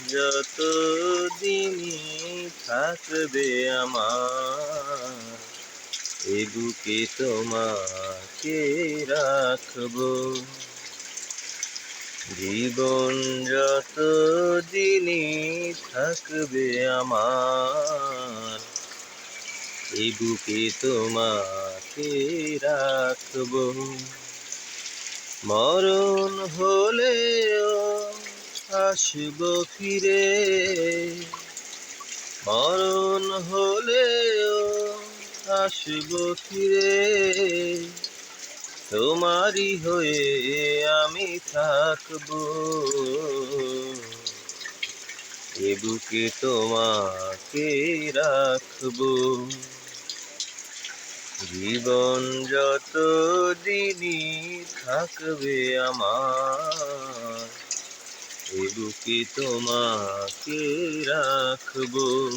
যত দিনই থাকবে আমার এ বুকে তোমাকে রাখবো। জীবন যত দিনই থাকবে আমার এ বুকে তোমাকে রাখবো। মরণ হলেও আসবো ফিরে, মরণ হলেও আসবো ফিরে, তোমারই হয়ে আমি থাকবো। এ বুকে তোমাকে রাখবো। জীবন যত দিনই থাকবে আমার এ বুকে তোমাকে রাখবো।